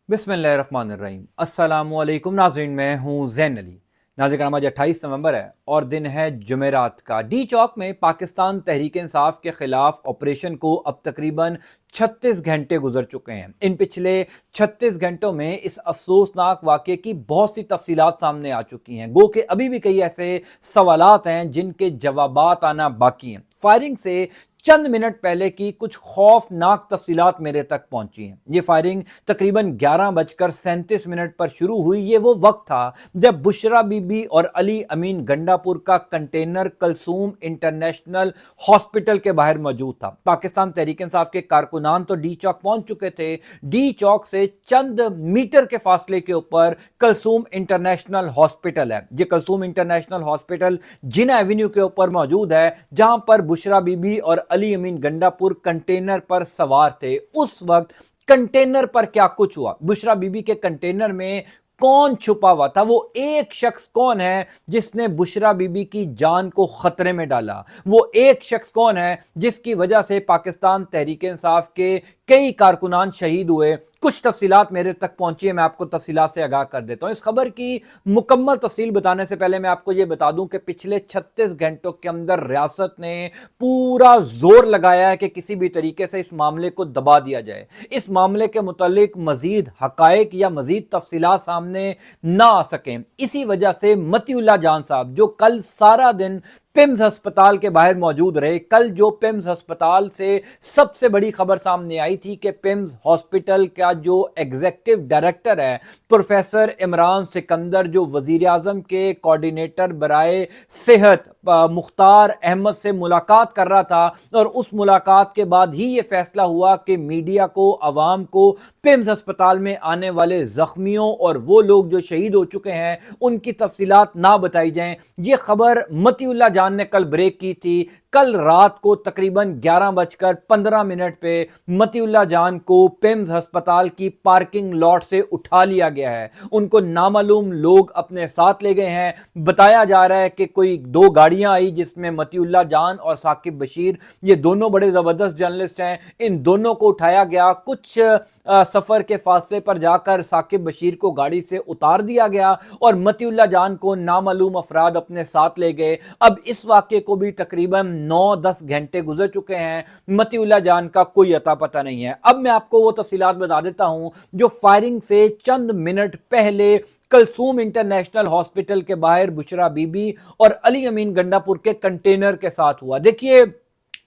बिस्मिल्लाहिर्रहमानिर्रहीम। अस्सलामुअलैकुम नाज़रीन, मैं हूँ ज़ैन अली। नाज़रीन, आज 28 नवंबर है और दिन है जुमेरात का। डी चौक में पाकिस्तान तहरीक इंसाफ के खिलाफ ऑपरेशन को अब तकरीबन 36 घंटे गुजर चुके हैं। इन पिछले 36 घंटों में इस अफसोसनाक वाक़े की बहुत सी तफसीलात सामने आ चुकी हैं, गो कि अभी भी कई ऐसे सवालात हैं जिनके जवाबात आना बाकी हैं। फायरिंग से चंद मिनट पहले की कुछ खौफनाक तफसीलात मेरे तक पहुंची हैं। ये फायरिंग तकरीबन 11:37 पर शुरू हुई। ये वो वक्त था जब बुशरा बीबी और अली अमीन गंडापुर का कंटेनर कलसूम इंटरनेशनल हॉस्पिटल के बाहर मौजूद था। पाकिस्तान तहरीक इंसाफ के कारकुनान तो डी चौक पहुंच चुके थे। डी चौक से चंद मीटर के फासले के ऊपर कलसूम इंटरनेशनल हॉस्पिटल है। ये कलसूम इंटरनेशनल हॉस्पिटल जिना एवेन्यू के ऊपर मौजूद है, जहां पर बुशरा बीबी और अली अमीन गंडापुर कंटेनर पर सवार थे। उस वक्त कंटेनर पर क्या कुछ हुआ, बुशरा बीबी के कंटेनर में कौन छुपा हुआ था, वो एक शख्स कौन है जिसने बुशरा बीबी की जान को खतरे में डाला, वो एक शख्स कौन है जिसकी वजह से पाकिस्तान तहरीक इंसाफ के कई कारकुनान शहीद हुए। कुछ तफसीलात मेरे तक पहुंची है, मैं आपको तफसीलात से आगाह कर देता हूं। इस खबर की मुकम्मल तफसील बताने से पहले मैं आपको यह बता दूं कि पिछले 36 घंटों के अंदर रियासत ने पूरा जोर लगाया है कि किसी भी तरीके से इस मामले को दबा दिया जाए। इस मामले के मुतालिक मजीद हकायक या मजीद तफसीलात सामने ना आ सकें, इसी वजह से मतीउल्लाह जान साहब, जो कल सारा दिन पिम्स अस्पताल के बाहर मौजूद रहे, कल जो पिम्स अस्पताल से सबसे बड़ी खबर सामने आई थी कि पिम्स हॉस्पिटल का जो एग्जीक्यूटिव डायरेक्टर है प्रोफेसर इमरान सिकंदर, जो वजीर आजम के कोऑर्डिनेटर बराए सेहत मुख्तार अहमद से मुलाकात कर रहा था, और उस मुलाकात के बाद ही यह फैसला हुआ कि मीडिया को, अवाम को पिम्स अस्पताल में आने वाले जख्मियों और वो लोग जो शहीद हो चुके हैं उनकी तफसीलात ना बताई जाएं। यह खबर मतीउल्लाह जान ने कल ब्रेक की थी। कल रात को तकरीबन 11:15 पे मतीउल्लाह जान को पिम्स अस्पताल की पार्किंग लॉट से उठा लिया गया है। उनको नामालूम लोग अपने साथ ले गए हैं। बताया जा रहा है कि कोई 2 गाड़ियां आई जिसमें मतीउल्लाह जान और साकिब बशीर, ये दोनों बड़े जबरदस्त जर्नलिस्ट हैं, इन दोनों को उठाया गया। कुछ सफर के फासले पर जाकर साकिब बशीर को गाड़ी से उतार दिया गया और मतीउल्लाह जान को नामालूम अफराद अपने साथ ले गए। अब इस वाक़े को भी तकरीबन 9-10 घंटे गुजर चुके हैं, मतीउल्लाह जान का कोई अता पता नहीं है। अब मैं आपको वो तफसीलात बता देता हूं जो फायरिंग से चंद मिनट पहले कलसूम इंटरनेशनल हॉस्पिटल के बाहर बुशरा बीबी और अली अमीन गंडापुर के कंटेनर के साथ हुआ। देखिए,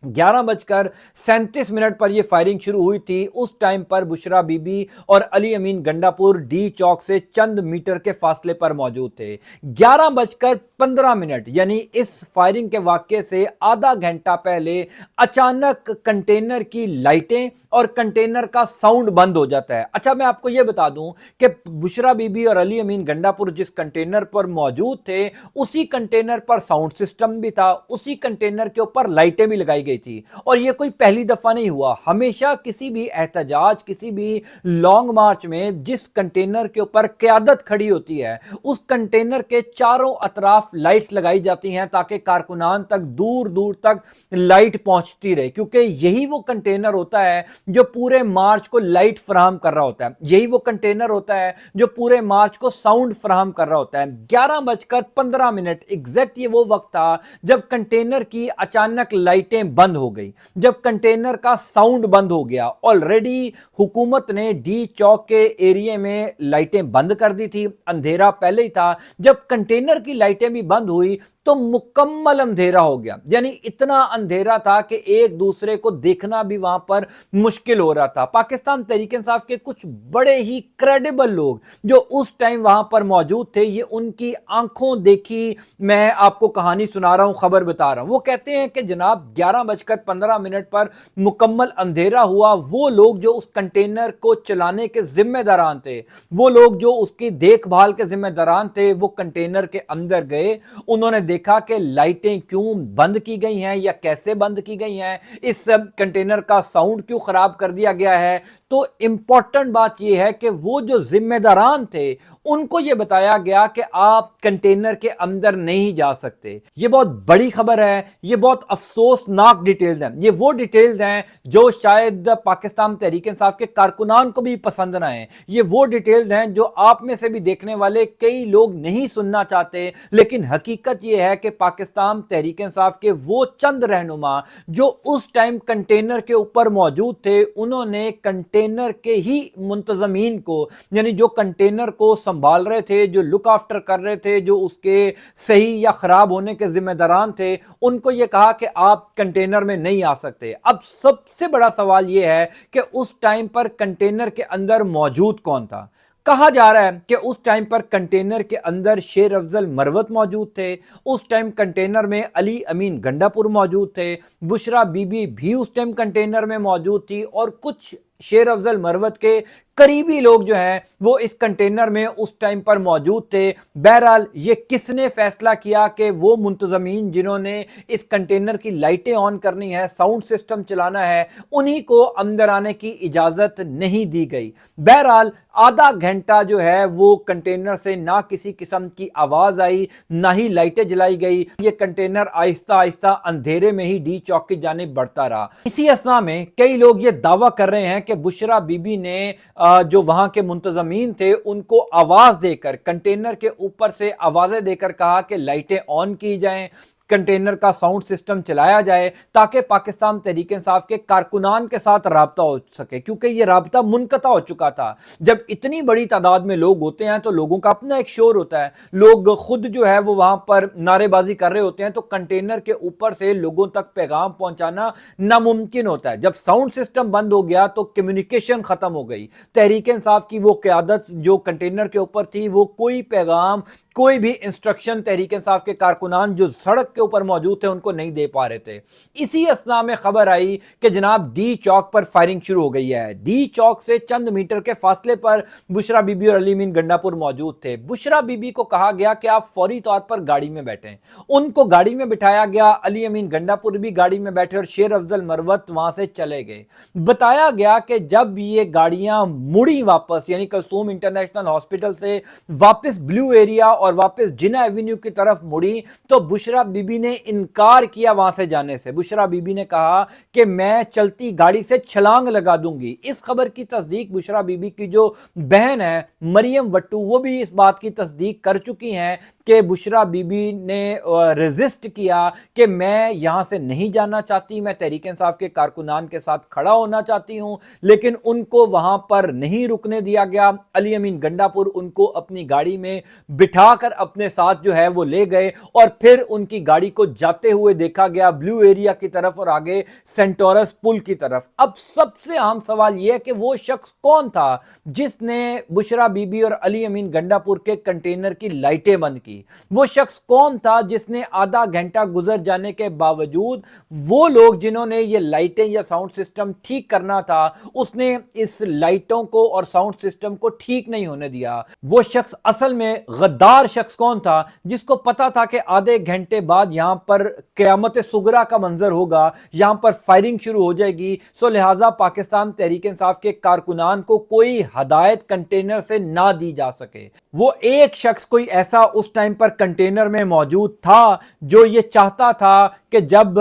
11:37 पर यह फायरिंग शुरू हुई थी। उस टाइम पर बुशरा बीबी और अली अमीन गंडापुर डी चौक से चंद मीटर के फासले पर मौजूद थे। 11:15 यानी इस फायरिंग के वाक्य से आधा घंटा पहले अचानक कंटेनर की लाइटें और कंटेनर का साउंड बंद हो जाता है। अच्छा, मैं आपको यह बता दूं कि बुशरा बीबी और अली अमीन गंडापुर जिस कंटेनर पर मौजूद थे, उसी कंटेनर पर साउंड सिस्टम भी था, उसी कंटेनर के ऊपर लाइटें भी लगाई गई थी। और यह कोई पहली दफा नहीं हुआ। हमेशा किसी भी एहतजाज, किसी भी लॉन्ग मार्च में जिस कंटेनर के ऊपर क़यादत खड़ी होती है, उस कंटेनर के चारों अतराफ लाइट्स लगाई जाती हैं ताकि कारकुनान तक, दूर दूर तक लाइट पहुंचती रहे, क्योंकि यही वो कंटेनर होता है जो पूरे मार्च को लाइट फराहम कर रहा होता है। यही वो कंटेनर होता है जो पूरे मार्च को साउंड फराहम कर रहा होता है। 11:15 एग्जैक्ट ये वो वक्त था जब कंटेनर की अचानक लाइटें बंद हो गई, जब कंटेनर का साउंड बंद हो गया। ऑलरेडी हुकूमत ने डी चौक के एरिया में लाइटें बंद कर दी थी, अंधेरा पहले ही था। जब कंटेनर की लाइटें भी बंद हुई तो मुकम्मल अंधेरा हो गया, यानी इतना अंधेरा था कि एक दूसरे को देखना भी वहां पर मुश्किल हो रहा था। पाकिस्तान तहरीक इंसाफ के कुछ बड़े ही क्रेडिबल लोग जो उस टाइम वहां पर मौजूद थे, ये उनकी आंखों देखी मैं आपको कहानी सुना रहा हूं, खबर बता रहा हूं। वो कहते हैं कि जनाब 11:15 पर मुकम्मल अंधेरा हुआ। वो लोग जो उस कंटेनर को चलाने के जिम्मेदारान थे, वो लोग जो उसकी देखभाल के जिम्मेदारान थे, वो कंटेनर के अंदर गए। उन्होंने देखा कि लाइटें क्यों बंद की गई हैं या कैसे बंद की गई हैं, इस कंटेनर का साउंड क्यों खराब कर दिया गया है। तो इंपॉर्टेंट बात यह है कि वो जो जिम्मेदारान थे उनको यह बताया गया कि आप कंटेनर के अंदर नहीं जा सकते। यह बहुत बड़ी खबर है, यह बहुत अफसोसनाक नापाक डिटेल्स हैं। ये वो डिटेल्स हैं जो शायद पाकिस्तान तहरीक इंसाफ के कारकुनान को भी पसंद ना आए। ये वो डिटेल्स हैं जो आप में से भी देखने वाले कई लोग नहीं सुनना चाहते, लेकिन हकीकत ये है कि पाकिस्तान तहरीक इंसाफ के वो चंद रहनुमा जो उस टाइम कंटेनर के ऊपर मौजूद थे, उन्होंने कंटेनर के ही मुंतजमीन को, यानी जो कंटेनर को संभाल रहे थे, जो लुक आफ्टर कर रहे थे, जो उसके सही या खराब होने के जिम्मेदारान थे, उनको यह कहा कि आप कंटेनर में नहीं आ सकते। अब सबसे बड़ा सवाल यह है कि उस टाइम पर कंटेनर के अंदर मौजूद कौन था। कहा जा रहा है कि उस टाइम पर कंटेनर के अंदर शेर अफजल मरवत मौजूद थे, उस टाइम कंटेनर में अली अमीन गंडापुर मौजूद थे, बुशरा बीबी भी उस टाइम कंटेनर में मौजूद थी, और कुछ शेर अफजल मरवत के करीबी लोग जो हैं वो इस कंटेनर में उस टाइम पर मौजूद थे। बहरहाल ये किसने फैसला किया कि वो मुंतजमीन जिन्होंने इस कंटेनर की लाइटें ऑन करनी है, साउंड सिस्टम चलाना है, उन्हीं को अंदर आने की इजाजत नहीं दी गई। बहरहाल आधा घंटा जो है वो कंटेनर से ना किसी किस्म की आवाज आई, ना ही लाइटें जलाई गई। ये कंटेनर आहिस्ता आहिस्ता अंधेरे में ही डी चौक की जानिब बढ़ता रहा। इसी असना में कई लोग ये दावा कर रहे हैं कि बुशरा बीबी ने जो वहां के मुंतजमीन थे उनको आवाज देकर, कंटेनर के ऊपर से आवाजें देकर कहा कि लाइटें ऑन की जाएं, कंटेनर का साउंड सिस्टम चलाया जाए, ताकि पाकिस्तान तहरीक इंसाफ के कारकुनान के साथ राब्ता हो सके, क्योंकि यह राब्ता मुनक़ता हो चुका था। जब इतनी बड़ी तादाद में लोग होते हैं तो लोगों का अपना एक शोर होता है, लोग खुद जो है वो वहां पर नारेबाजी कर रहे होते हैं, तो कंटेनर के ऊपर से लोगों तक पैगाम पहुंचाना नामुमकिन होता है। जब साउंड सिस्टम बंद हो गया तो कम्युनिकेशन खत्म हो गई। तहरीक इंसाफ की वो क़यादत जो कंटेनर के ऊपर थी, वो कोई पैगाम, कोई भी इंस्ट्रक्शन तहरीक इंसाफ के कारकुनान जो सड़क के ऊपर मौजूद थे उनको नहीं दे पा रहे थे। इसी असना में खबर आई कि जनाब डी चौक पर फायरिंग शुरू हो गई है। डी चौक से चंद मीटर के फासले पर बुशरा बीबी और अली अमीन गंडापुर मौजूद थे। बुशरा बीबी को कहा गया कि आप फौरी तौर पर गाड़ी में बैठें, उनको गाड़ी में बिठाया गया। अली अमीन गंडापुर भी गाड़ी में बैठे और शेर अफजल मरवत वहां से चले गए। बताया गया कि जब ये गाड़ियां मुड़ी वापस, यानी कलसूम इंटरनेशनल हॉस्पिटल से वापस ब्लू एरिया और वापस जिना एवेन्यू की तरफ मुड़ी, तो बुशरा बीबी ने इनकार किया वहां से जाने से। बुशरा बीबी ने कहा कि मैं चलती गाड़ी से छलांग लगा दूंगी। इस खबर की तस्दीक बुशरा बीबी की जो बहन है मरियम वट्टू, वो भी इस बात की तस्दीक कर चुकी हैं कि बुशरा बीबी ने रेजिस्ट किया कि मैं यहां से नहीं जाना चाहती, मैं तहरीक इंसाफ के कारकुनान के साथ खड़ा होना चाहती हूं, लेकिन उनको वहां पर नहीं रुकने दिया गया। अली अमीन गंडापुर उनको अपनी गाड़ी में बिठाकर अपने साथ जो है वो ले गए और फिर उनकी गाड़ी को जाते हुए देखा गया ब्लू एरिया की तरफ और आगे सेंटोरस पुल की तरफ। अब सबसे अहम सवाल यह है कि वो शख्स कौन था जिसने बुशरा बीबी और अली अमीन गंडापुर के कंटेनर की लाइटें बंद की। वो शख्स कौन था जिसने आधा घंटा गुजर जाने के बावजूद, वो लोग जिन्होंने ये लाइटें या साउंड सिस्टम ठीक करना था, उसने इस लाइटों को और साउंड सिस्टम को ठीक नहीं होने दिया। वो शख्स असल में गद्दार शख्स कौन था जिसको पता था कि आधे घंटे बाद यहां पर क़यामत सुगरा का मंजर होगा, यहां पर फायरिंग शुरू हो जाएगी। सो लिहाजा पाकिस्तान तहरीक इंसाफ के कारकुनान को कोई हदायत कंटेनर से ना दी जा सके। वो एक शख्स कोई ऐसा उस टाइम पर कंटेनर में मौजूद था जो ये चाहता था कि जब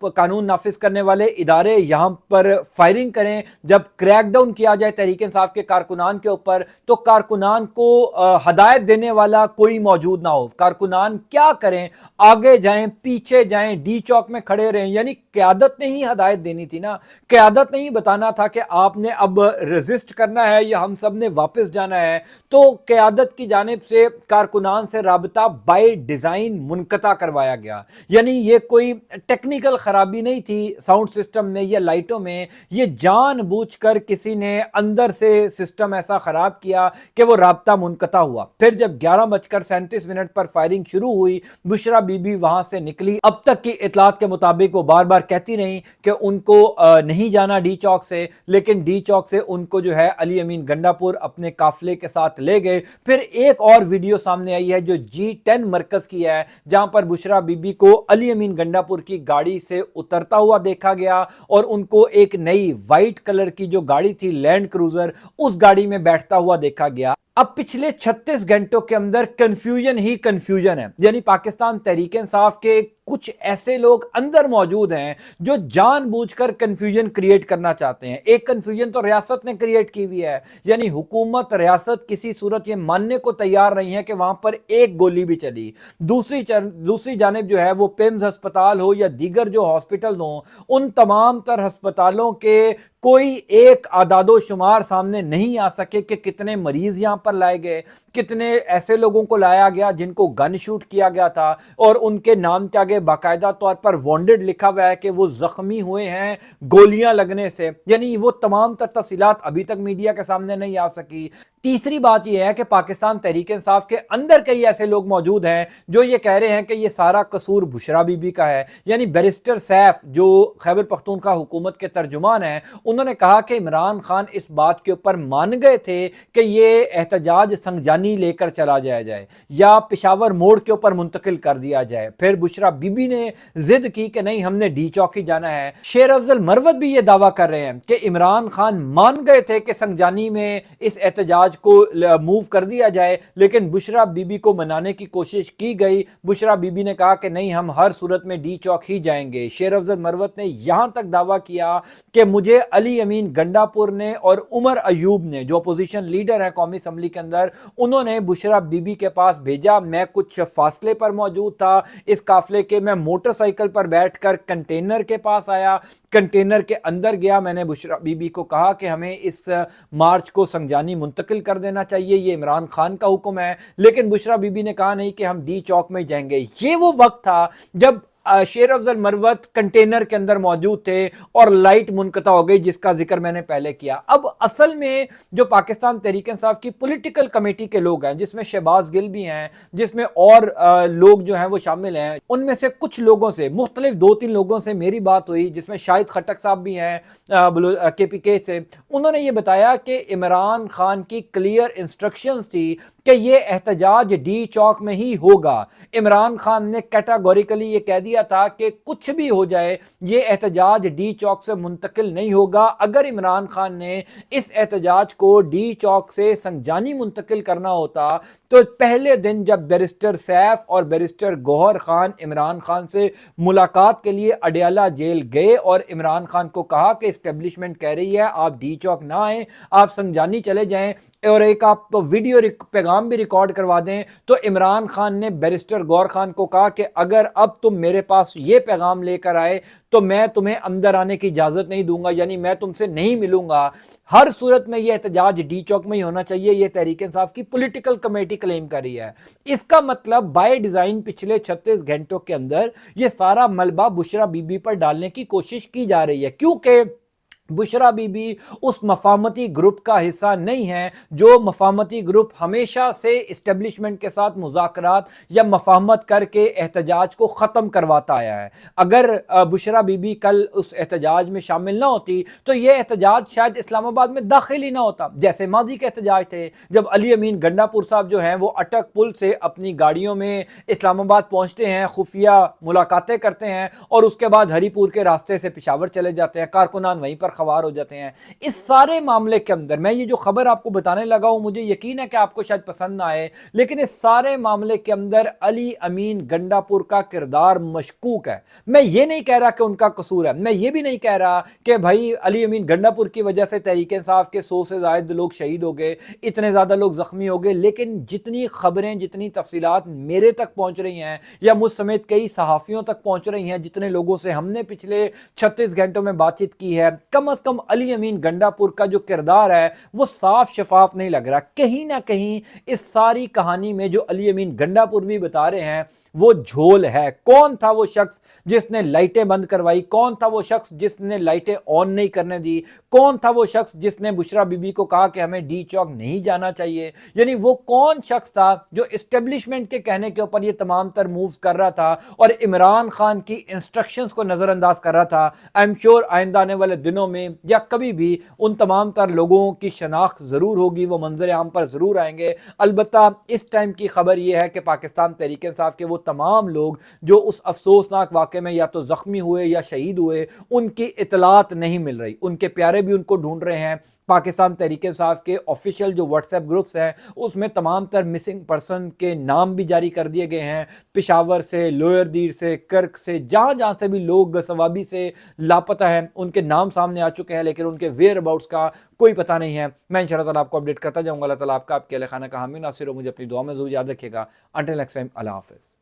कानून नाफिज करने वाले इदारे यहां पर फायरिंग करें, जब क्रैकडाउन किया जाए तहरीक इंसाफ के कारकुनान के ऊपर, तो कारकुनान को हदायत देने वाला कोई मौजूद ना हो। कारकुनान क्या करें, आगे जाएं, पीछे जाएं, डी चौक में खड़े रहें, यानी क़यादत ने ही हदायत देनी थी ना। क़यादत ने ही बताना था कि आपने अब रेजिस्ट करना है या हम सब ने वापस जाना है। तो क़यादत की जानिब से कारकुनान से राबता बाय डिजाइन मुनक़ता करवाया गया। यानी ये कोई टेक्निकल खराबी नहीं थी साउंड सिस्टम में या लाइटों में, ये जानबूझकर किसी ने अंदर से सिस्टम ऐसा खराब किया कि वो राबता मुनक़ता हुआ। फिर जब 11:37 पर फायरिंग शुरू हुई, बुशरा बीबी वहां से निकली। अब तक की इतलात के मुताबिक वो बार बार कहती रही कि उनको नहीं जाना डी चौक से, लेकिन डी चौक से उनको जो है अली अमीन गंडापुर अपने काफिले के साथ ले गए। फिर एक और वीडियो सामने आई है जो G10 मरकज की है, जहां पर बुशरा बीबी को अली अमीन गंडापुर की गाड़ी से उतरता हुआ देखा गया और उनको एक नई वाइट कलर की जो गाड़ी थी लैंड क्रूजर, उस गाड़ी में बैठता हुआ देखा गया। अब पिछले 36 घंटों के अंदर कंफ्यूजन ही कंफ्यूजन है। यानी पाकिस्तान तहरीक इंसाफ के कुछ ऐसे लोग अंदर मौजूद हैं जो जानबूझकर कंफ्यूजन क्रिएट करना चाहते हैं। एक कंफ्यूजन तो रियासत ने क्रिएट की हुई है, यानी हुकूमत रियासत किसी सूरत ये मानने को तैयार नहीं है कि वहां पर एक गोली भी चली। दूसरी जानिब जो है वो पिम्स अस्पताल हो या दीगर जो हॉस्पिटल हो, उन तमाम तर अस्पतालों के कोई एक आदादो शुमार सामने नहीं आ सके कि कितने मरीज यहां पर लाए गए, कितने ऐसे लोगों को लाया गया जिनको गन शूट किया गया था और उनके नाम के आगे बाकायदा तौर पर वॉन्डेड लिखा हुआ है कि वो जख्मी हुए हैं गोलियां लगने से। यानी वो तमाम तफसीलात अभी तक मीडिया के सामने नहीं आ सकी। तीसरी बात यह है कि पाकिस्तान तहरीक इंसाफ के अंदर कई ऐसे लोग मौजूद हैं जो ये कह रहे हैं कि ये सारा कसूर बुशरा बीबी का है। यानी बैरिस्टर सैफ जो खैबर पख्तूनख्वा हुकूमत के तर्जुमान हैं, उन्होंने कहा कि इमरान खान इस बात के ऊपर मान गए थे कि ये एहतजाज संगजानी लेकर चला जाया जाए या पेशावर मोड़ के ऊपर मुंतकिल कर दिया जाए। फिर बुशरा बीबी ने जिद की कि नहीं, हमने डी चौक ही जाना है। शेर अफजल मरवत भी ये दावा कर रहे हैं कि इमरान खान मान गए थे कि संगजानी में इस एहतजाज को मूव कर दिया जाए, लेकिन बुशरा बीबी को मनाने की कोशिश की गई। बुशरा बीबी ने कहा कि नहीं, हम हर सूरत में डी चौक ही जाएंगे। शेर अफजल मरवत ने यहां तक दावा किया कि मुझे अली अमीन गंडापुर ने और उमर अयूब ने, जो अपोजिशन लीडर है कौमी असम्बली के अंदर, उन्होंने बुशरा बीबी के पास भेजा। मैं कुछ फासले पर मौजूद था इस काफले के। मैं मोटरसाइकिल पर बैठकर कंटेनर के पास आया, कंटेनर के अंदर गया। मैंने बुशरा बीबी को कहा कि हमें इस मार्च को संगजानी मुंतकिल कर देना चाहिए, ये इमरान खान का हुक्म है। लेकिन बुशरा बीबी ने कहा नहीं कि हम डी चौक में जाएंगे। ये वो वक्त था जब शेर अफजल मरवत कंटेनर के अंदर मौजूद थे और लाइट मुनक़ता हो गई, जिसका जिक्र मैंने पहले किया। अब असल में जो पाकिस्तान तहरीक इंसाफ की पॉलिटिकल कमेटी के लोग हैं, जिसमें शहबाज गिल भी हैं, जिसमें और लोग जो हैं वो शामिल हैं, उनमें से कुछ लोगों से, मुख्तलिफ 2-3 लोगों से मेरी बात हुई, जिसमें शाहिद खटक साहब भी हैं KPK से। उन्होंने ये बताया कि इमरान खान की क्लियर इंस्ट्रक्शंस थी कि ये एहतजाज डी चौक में ही होगा। इमरान खान ने कैटेगोरिकली ये कह दिया था कि कुछ भी हो जाए ये एहतजाज डी चौक से मुंतकिल नहीं होगा। अगर इमरान खान ने इस एहतजाज को डी चौक से संगजानी मुंतकिल करना होता तो पहले दिन जब बैरिस्टर सैफ और बैरिस्टर गौहर खान इमरान खान से मुलाकात के लिए अडयाला जेल गए और इमरान खान को कहा कि एस्टेब्लिशमेंट कह रही है आप डी चौक ना आए, आप संगजानी चले जाएं और एक आप वीडियो पैगाम भी रिकॉर्ड करवा दें, तो इमरान खान ने बैरिस्टर गौहर खान को कहा कि अगर अब तुम मेरे पास ये पैगाम लेकर आए तो मैं तुम्हें अंदर आने की इजाजत नहीं दूंगा, यानी मैं तुमसे नहीं मिलूंगा। हर सूरत में यह एहतजाज डी चौक में ही होना चाहिए, यह तहरीक इंसाफ की पॉलिटिकल कमेटी क्लेम कर रही है। इसका मतलब बाय डिजाइन पिछले 36 घंटों के अंदर यह सारा मलबा बुशरा बीबी पर डालने की कोशिश की जा रही है, क्योंकि बुशरा बीबी उस मफामती ग्रुप का हिस्सा नहीं है जो मफामती ग्रुप हमेशा से इस्टेब्लिशमेंट के साथ मुज़ाकरात या मफाहमत करके एहतजाज को ख़त्म करवाता आया है। अगर बुशरा बीबी कल उस एहतजाज में शामिल ना होती तो यह एहतजाज शायद इस्लामाबाद में दाखिल ही ना होता, जैसे माजी के एहतजाज थे जब अली अमीन गंडापुर साहब जो हैं वो अटक पुल से अपनी गाड़ियों में इस्लामाबाद पहुँचते हैं, खुफिया मुलाकातें करते हैं और उसके बाद हरीपुर के रास्ते से पेशावर चले जाते हैं, कारकुनान वहीं पर खवार हो जाते हैं। इस सारे मामले के अंदर मैं ये जो खबर आपको बताने लगा हूं, मुझे यकीन है कि आपको शायद पसंद ना आए, लेकिन इस सारे मामले के अंदर अली अमीन गंडापुर का किरदार मशकूक है। मैं ये नहीं कह रहा कि उनका कसूर है, मैं ये भी नहीं कह रहा कि भाई अली अमीन गंडापुर की वजह से तहरीक इंसाफ के 100 से ज्यादा लोग शहीद हो गए, इतने ज्यादा लोग जख्मी हो गए, लेकिन जितनी खबरें, जितनी तफसीलात मेरे तक पहुंच रही हैं या मुझ समेत कई सहाफियों तक पहुंच रही हैं, जितने लोगों से हमने पिछले 36 घंटों में बातचीत की है, कम अज कम अली अमीन गंडापुर का जो किरदार है वो साफ शफाफ नहीं लग रहा। कहीं ना कहीं इस सारी कहानी में जो अली अमीन गंडापुर भी बता रहे हैं वो झोल है। कौन था वो शख्स जिसने लाइटें बंद करवाई, कौन था वो शख्स जिसने लाइटें ऑन नहीं करने दी, कौन था वो शख्स जिसने बुशरा बीबी को कहा कि हमें डी चौक नहीं जाना चाहिए, यानी वो कौन शख्स था जो एस्टेब्लिशमेंट के कहने के ऊपर ये तमाम तर मूव्स कर रहा था और इमरान खान की इंस्ट्रक्शंस को नजरअंदाज कर रहा था। आई एम श्योर आइंदा आने वाले दिनों में या कभी भी उन तमाम तर लोगों की शनाख्त जरूर होगी, वो मंजर आम पर जरूर आएंगे। अलबत्ता इस टाइम की खबर यह है कि पाकिस्तान तहरीक इंसाफ के वो تمام لوگ جو اس افسوسناک واقعے میں یا تو زخمی ہوئے یا شہید ہوئے ان کی اطلاعات نہیں مل رہی. ان کے پیارے بھی ان کو ڈھونڈ رہے ہیں. پاکستان تحریک انصاف کے آفیشیل جو واٹس ایپ گروپس ہیں اس میں تمام تر مسنگ پرسن کے نام بھی جاری کر دیے گئے ہیں. پشاور سے، لوئر دیر سے، کرک سے، جہاں جہاں سے بھی لوگ ثوابی سے لاپتہ ہیں ان کے نام سامنے آ چکے ہیں، لیکن ان کے ویئر اباؤٹس کا کوئی پتہ نہیں ہے. میں انشاءاللہ تعالیٰ آپ کو اپڈیٹ کرتا جاؤں گا. اللہ تعالیٰ آپ کا، آپ کے اہل خانہ کا حامی ناصر ہو. مجھے اپنی دعا میں ضرور یاد رکھیے گا. انٹل نیکسٹ ٹائم، اللہ حافظ.